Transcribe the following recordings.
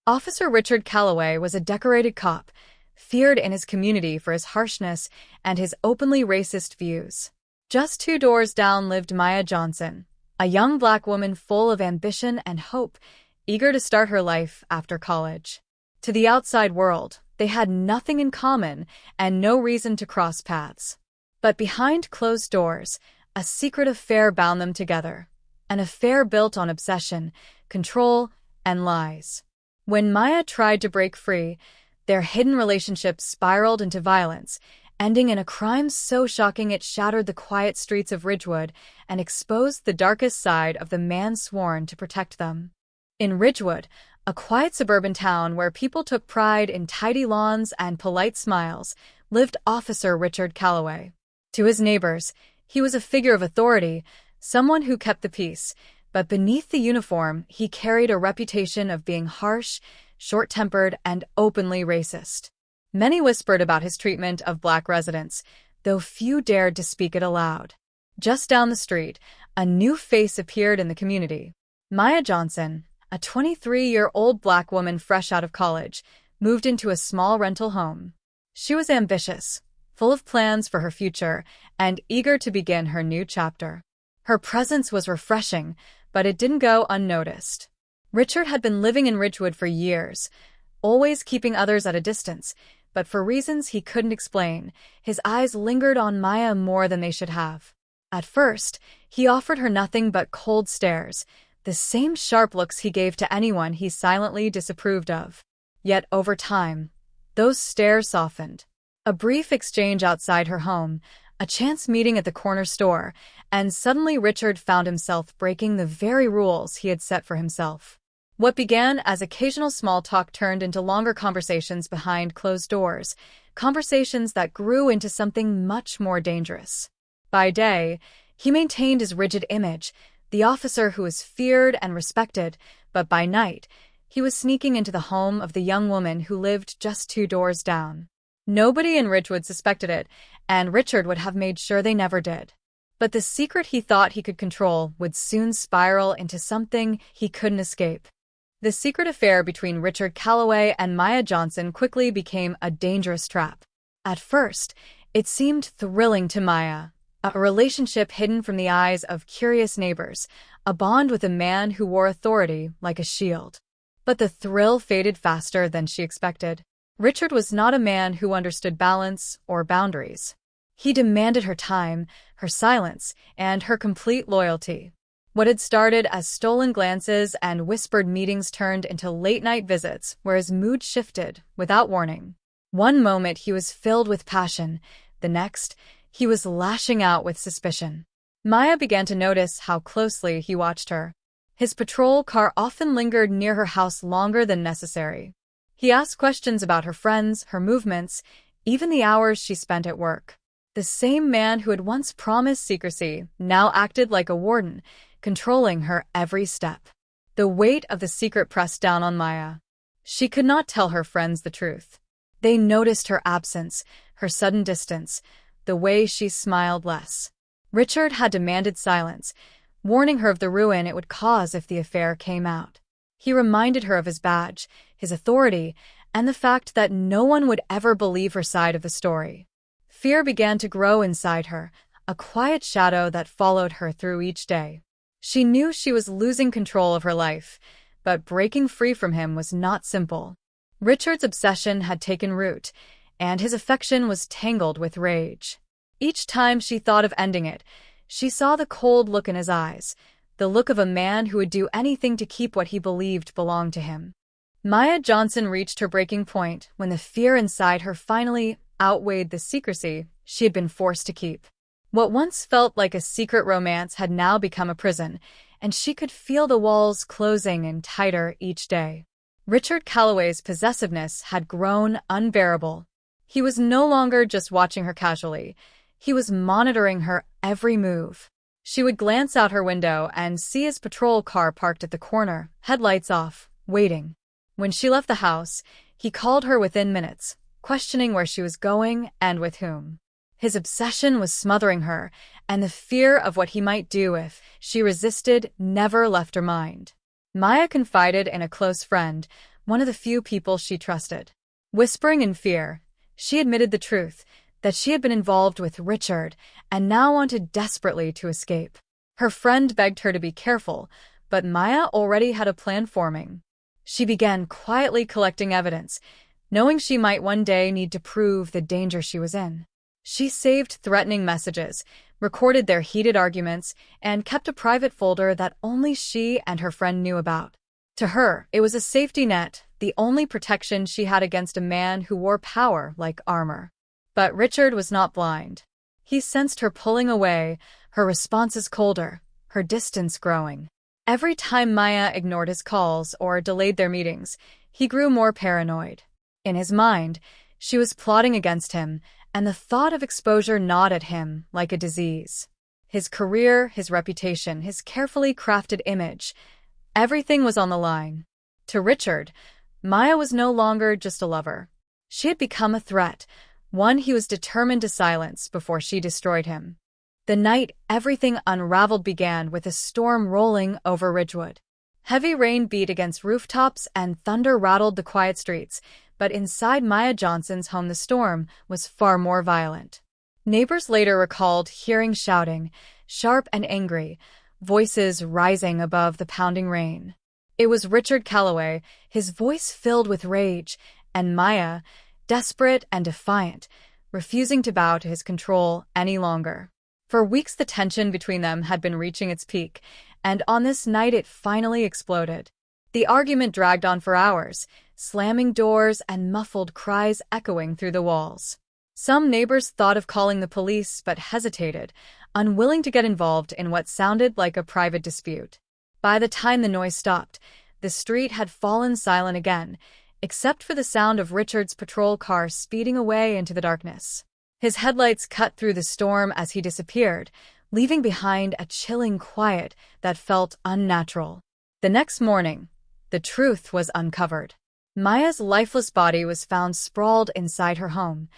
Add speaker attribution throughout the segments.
Speaker 1: Officer Richard Calloway was a decorated cop, feared in his community for his harshness and his openly racist views. Just 2 doors down lived Maya Johnson, a young black woman full of ambition and hope, eager to start her life after college. To the outside world, they had nothing in common and no reason to cross paths. But behind closed doors, a secret affair bound them together, an affair built on obsession, control, and lies. When Maya tried to break free, their hidden relationship spiraled into violence, ending in a crime so shocking it shattered the quiet streets of Ridgewood and exposed the darkest side of the man sworn to protect them. In Ridgewood, a quiet suburban town where people took pride in tidy lawns and polite smiles, lived Officer Richard Calloway. To his neighbors, he was a figure of authority, someone who kept the peace, but beneath the uniform, he carried a reputation of being harsh, short-tempered, and openly racist. Many whispered about his treatment of black residents, though few dared to speak it aloud. Just down the street, a new face appeared in the community. Maya Johnson, a 23-year-old black woman fresh out of college, moved into a small rental home. She was ambitious, full of plans for her future, and eager to begin her new chapter. Her presence was refreshing, but it didn't go unnoticed. Richard had been living in Ridgewood for years, always keeping others at a distance, but for reasons he couldn't explain, his eyes lingered on Maya more than they should have. At first, he offered her nothing but cold stares, the same sharp looks he gave to anyone he silently disapproved of. Yet over time, those stares softened. A brief exchange outside her home, a chance meeting at the corner store, and suddenly Richard found himself breaking the very rules he had set for himself. What began as occasional small talk turned into longer conversations behind closed doors, conversations that grew into something much more dangerous. By day, he maintained his rigid image, the officer who was feared and respected, but by night, he was sneaking into the home of the young woman who lived just 2 doors down. Nobody in Ridgewood suspected it, and Richard would have made sure they never did. But the secret he thought he could control would soon spiral into something he couldn't escape. The secret affair between Richard Calloway and Maya Johnson quickly became a dangerous trap. At first, it seemed thrilling to Maya, a relationship hidden from the eyes of curious neighbors, a bond with a man who wore authority like a shield. But the thrill faded faster than she expected. Richard was not a man who understood balance or boundaries. He demanded her time, her silence, and her complete loyalty. What had started as stolen glances and whispered meetings turned into late-night visits where his mood shifted without warning. One moment he was filled with passion, the next, he was lashing out with suspicion. Maya began to notice how closely he watched her. His patrol car often lingered near her house longer than necessary. He asked questions about her friends, her movements, even the hours she spent at work. The same man who had once promised secrecy now acted like a warden, controlling her every step. The weight of the secret pressed down on Maya. She could not tell her friends the truth. They noticed her absence, her sudden distance, the way she smiled less. Richard had demanded silence, warning her of the ruin it would cause if the affair came out. He reminded her of his badge, his authority, and the fact that no one would ever believe her side of the story. Fear began to grow inside her, a quiet shadow that followed her through each day. She knew she was losing control of her life, but breaking free from him was not simple. Richard's obsession had taken root, and his affection was tangled with rage. Each time she thought of ending it, she saw the cold look in his eyes, the look of a man who would do anything to keep what he believed belonged to him. Maya Johnson reached her breaking point when the fear inside her finally outweighed the secrecy she had been forced to keep. What once felt like a secret romance had now become a prison, and she could feel the walls closing in tighter each day. Richard Calloway's possessiveness had grown unbearable. He was no longer just watching her casually. He was monitoring her every move. She would glance out her window and see his patrol car parked at the corner, headlights off, waiting. When she left the house, he called her within minutes, questioning where she was going and with whom. His obsession was smothering her, and the fear of what he might do if she resisted never left her mind. Maya confided in a close friend, one of the few people she trusted. Whispering in fear, she admitted the truth, that she had been involved with Richard and now wanted desperately to escape. Her friend begged her to be careful, but Maya already had a plan forming. She began quietly collecting evidence, knowing she might one day need to prove the danger she was in. She saved threatening messages, recorded their heated arguments, and kept a private folder that only she and her friend knew about. To her, it was a safety net, the only protection she had against a man who wore power like armor. But Richard was not blind. He sensed her pulling away, her responses colder, her distance growing. Every time Maya ignored his calls or delayed their meetings, he grew more paranoid. In his mind, she was plotting against him, and the thought of exposure gnawed at him like a disease. His career, his reputation, his carefully crafted image, everything was on the line. To Richard, Maya was no longer just a lover. She had become a threat, one he was determined to silence before she destroyed him. The night everything unraveled began with a storm rolling over Ridgewood. Heavy rain beat against rooftops and thunder rattled the quiet streets, but inside Maya Johnson's home the storm was far more violent. Neighbors later recalled hearing shouting, sharp and angry, voices rising above the pounding rain. It was Richard Calloway, his voice filled with rage, and Maya, desperate and defiant, refusing to bow to his control any longer. For weeks the tension between them had been reaching its peak, and on this night it finally exploded. The argument dragged on for hours, slamming doors and muffled cries echoing through the walls. Some neighbors thought of calling the police but hesitated, unwilling to get involved in what sounded like a private dispute. By the time the noise stopped, the street had fallen silent again, except for the sound of Richard's patrol car speeding away into the darkness. His headlights cut through the storm as he disappeared, leaving behind a chilling quiet that felt unnatural. The next morning, the truth was uncovered. Maya's lifeless body was found sprawled inside her home,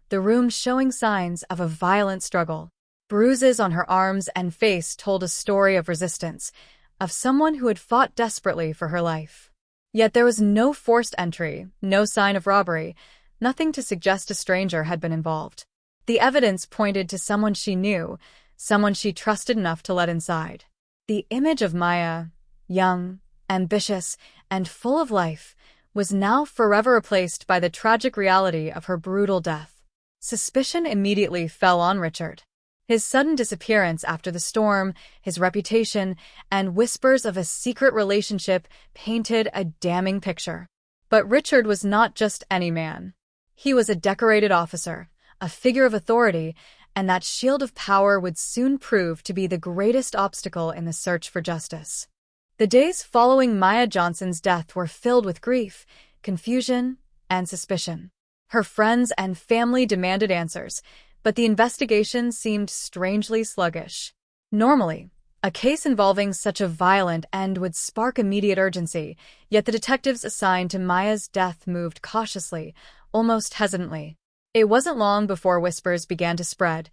Speaker 1: the room showing signs of a violent struggle. Bruises on her arms and face told a story of resistance, of someone who had fought desperately for her life. Yet there was no forced entry, no sign of robbery, nothing to suggest a stranger had been involved. The evidence pointed to someone she knew, someone she trusted enough to let inside. The image of Maya, young, ambitious, and full of life, was now forever replaced by the tragic reality of her brutal death. Suspicion immediately fell on Richard. His sudden disappearance after the storm, his reputation, and whispers of a secret relationship painted a damning picture. But Richard was not just any man. He was a decorated officer, a figure of authority, and that shield of power would soon prove to be the greatest obstacle in the search for justice. The days following Maya Johnson's death were filled with grief, confusion, and suspicion. Her friends and family demanded answers, but the investigation seemed strangely sluggish. Normally, a case involving such a violent end would spark immediate urgency, yet the detectives assigned to Maya's death moved cautiously, almost hesitantly. It wasn't long before whispers began to spread,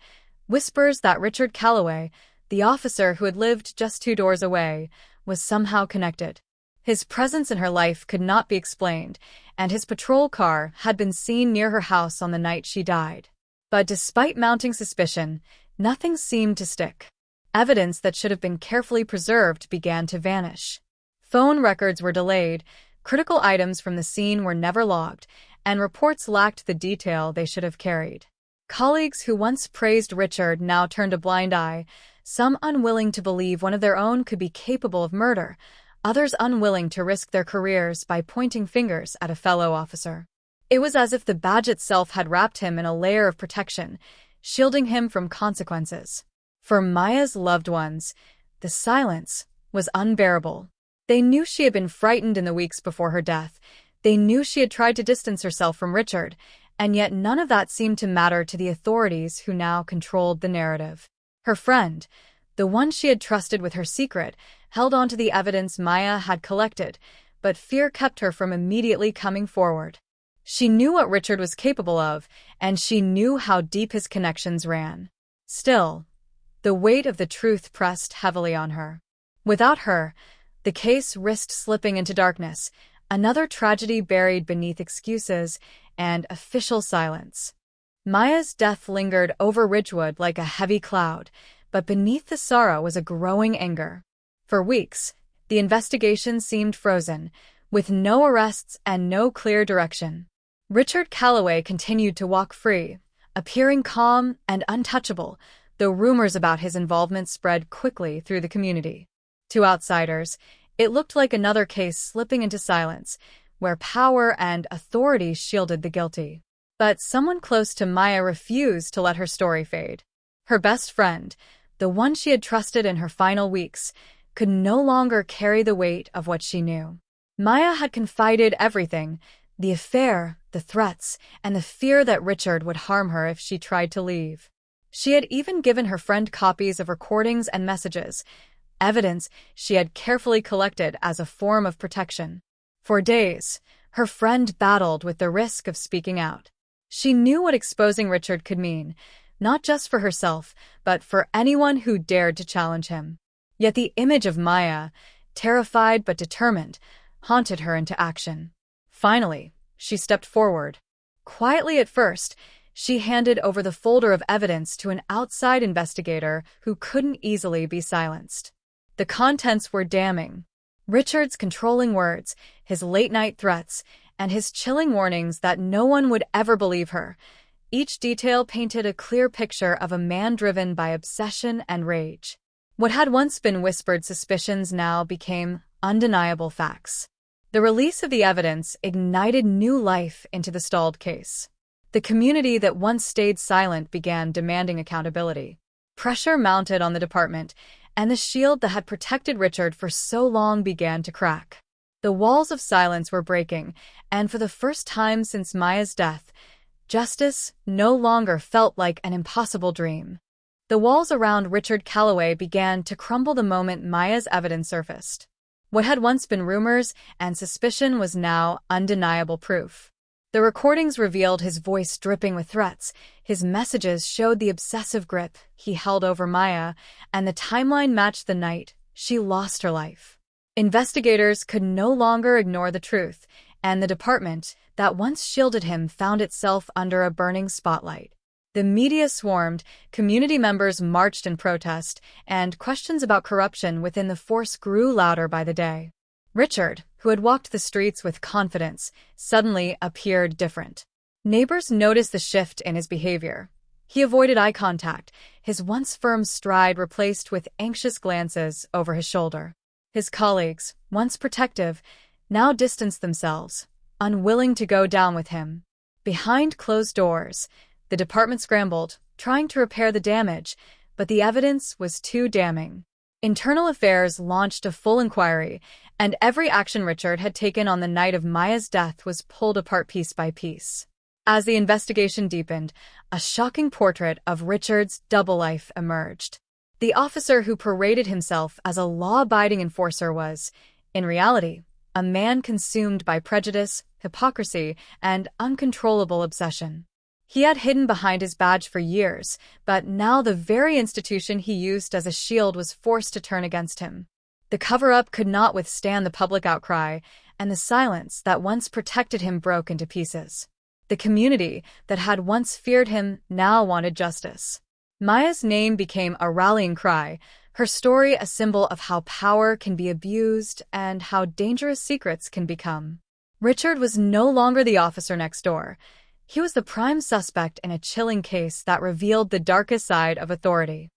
Speaker 1: whispers that Richard Calloway, the officer who had lived just 2 doors away, was somehow connected. His presence in her life could not be explained, and his patrol car had been seen near her house on the night she died. But despite mounting suspicion, nothing seemed to stick. Evidence that should have been carefully preserved began to vanish. Phone records were delayed, critical items from the scene were never logged, and reports lacked the detail they should have carried. Colleagues who once praised Richard now turned a blind eye, some unwilling to believe one of their own could be capable of murder, others unwilling to risk their careers by pointing fingers at a fellow officer. It was as if the badge itself had wrapped him in a layer of protection, shielding him from consequences. For Maya's loved ones, the silence was unbearable. They knew she had been frightened in the weeks before her death. They knew she had tried to distance herself from Richard, and yet none of that seemed to matter to the authorities who now controlled the narrative. Her friend, the one she had trusted with her secret, held on to the evidence Maya had collected, but fear kept her from immediately coming forward. She knew what Richard was capable of, and she knew how deep his connections ran. Still, the weight of the truth pressed heavily on her. Without her, the case risked slipping into darkness, Another tragedy buried beneath excuses and official silence. Maya's death lingered over Ridgewood like a heavy cloud, but beneath the sorrow was a growing anger. For weeks, the investigation seemed frozen, with no arrests and no clear direction. Richard Calloway continued to walk free, appearing calm and untouchable, though rumors about his involvement spread quickly through the community. To outsiders, it looked like another case slipping into silence, where power and authority shielded the guilty. But someone close to Maya refused to let her story fade. Her best friend, the one she had trusted in her final weeks, could no longer carry the weight of what she knew. Maya had confided everything: the affair, the threats, and the fear that Richard would harm her if she tried to leave. She had even given her friend copies of recordings and messages, evidence she had carefully collected as a form of protection. For days, her friend battled with the risk of speaking out. She knew what exposing Richard could mean, not just for herself, but for anyone who dared to challenge him. Yet the image of Maya, terrified but determined, haunted her into action. Finally, she stepped forward. Quietly at first, she handed over the folder of evidence to an outside investigator who couldn't easily be silenced. The contents were damning. Richard's controlling words, his late-night threats, and his chilling warnings that no one would ever believe her. Each detail painted a clear picture of a man driven by obsession and rage. What had once been whispered suspicions now became undeniable facts. The release of the evidence ignited new life into the stalled case. The community that once stayed silent began demanding accountability. Pressure mounted on the department, and the shield that had protected Richard for so long began to crack. The walls of silence were breaking, and for the first time since Maya's death, justice no longer felt like an impossible dream. The walls around Richard Calloway began to crumble the moment Maya's evidence surfaced. What had once been rumors and suspicion was now undeniable proof. The recordings revealed his voice dripping with threats, his messages showed the obsessive grip he held over Maya, and the timeline matched the night she lost her life. Investigators could no longer ignore the truth, and the department that once shielded him found itself under a burning spotlight. The media swarmed, community members marched in protest, and questions about corruption within the force grew louder by the day. Richard, who had walked the streets with confidence, suddenly appeared different. Neighbors noticed the shift in his behavior. He avoided eye contact, his once firm stride replaced with anxious glances over his shoulder. His colleagues, once protective, now distanced themselves, unwilling to go down with him. Behind closed doors, the department scrambled, trying to repair the damage, but the evidence was too damning. Internal Affairs launched a full inquiry, and every action Richard had taken on the night of Maya's death was pulled apart piece by piece. As the investigation deepened, a shocking portrait of Richard's double life emerged. The officer who paraded himself as a law-abiding enforcer was, in reality, a man consumed by prejudice, hypocrisy, and uncontrollable obsession. He had hidden behind his badge for years, but now the very institution he used as a shield was forced to turn against him. The cover-up could not withstand the public outcry, and the silence that once protected him broke into pieces. The community that had once feared him now wanted justice. Maya's name became a rallying cry, her story a symbol of how power can be abused and how dangerous secrets can become. Richard was no longer the officer next door. He was the prime suspect in a chilling case that revealed the darkest side of authority.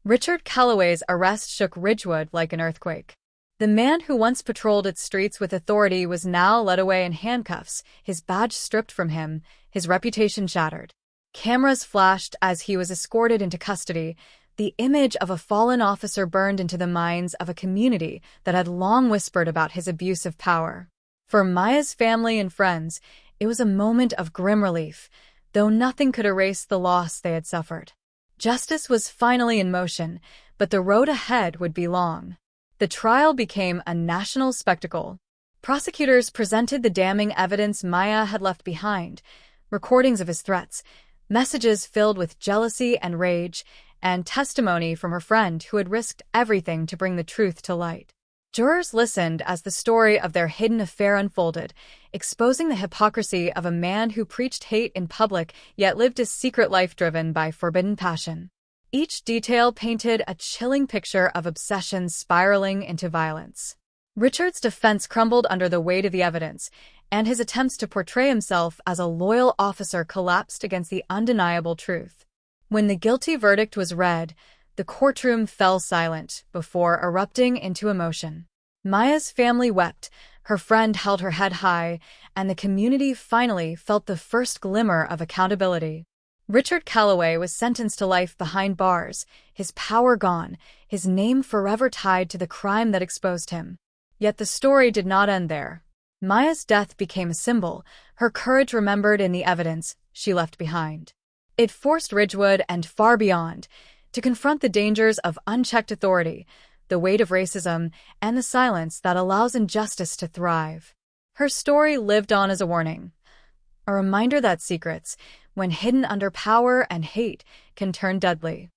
Speaker 1: Richard Calloway's arrest shook Ridgewood like an earthquake. The man who once patrolled its streets with authority was now led away in handcuffs, his badge stripped from him, his reputation shattered. Cameras flashed as he was escorted into custody. The image of a fallen officer burned into the minds of a community that had long whispered about his abuse of power. For Maya's family and friends, it was a moment of grim relief, though nothing could erase the loss they had suffered. Justice was finally in motion, but the road ahead would be long. The trial became a national spectacle. Prosecutors presented the damning evidence Maya had left behind, recordings of his threats, messages filled with jealousy and rage, and testimony from her friend who had risked everything to bring the truth to light. Jurors listened as the story of their hidden affair unfolded, exposing the hypocrisy of a man who preached hate in public yet lived a secret life driven by forbidden passion. Each detail painted a chilling picture of obsession spiraling into violence. Richard's defense crumbled under the weight of the evidence, and his attempts to portray himself as a loyal officer collapsed against the undeniable truth. When the guilty verdict was read, the courtroom fell silent before erupting into emotion. Maya's family wept, her friend held her head high, and the community finally felt the first glimmer of accountability. Richard Calloway was sentenced to life behind bars, his power gone, his name forever tied to the crime that exposed him. Yet the story did not end there. Maya's death became a symbol, her courage remembered in the evidence she left behind. It forced Ridgewood and far beyond to confront the dangers of unchecked authority, the weight of racism, and the silence that allows injustice to thrive. Her story lived on as a warning, a reminder that secrets, when hidden under power and hate, can turn deadly.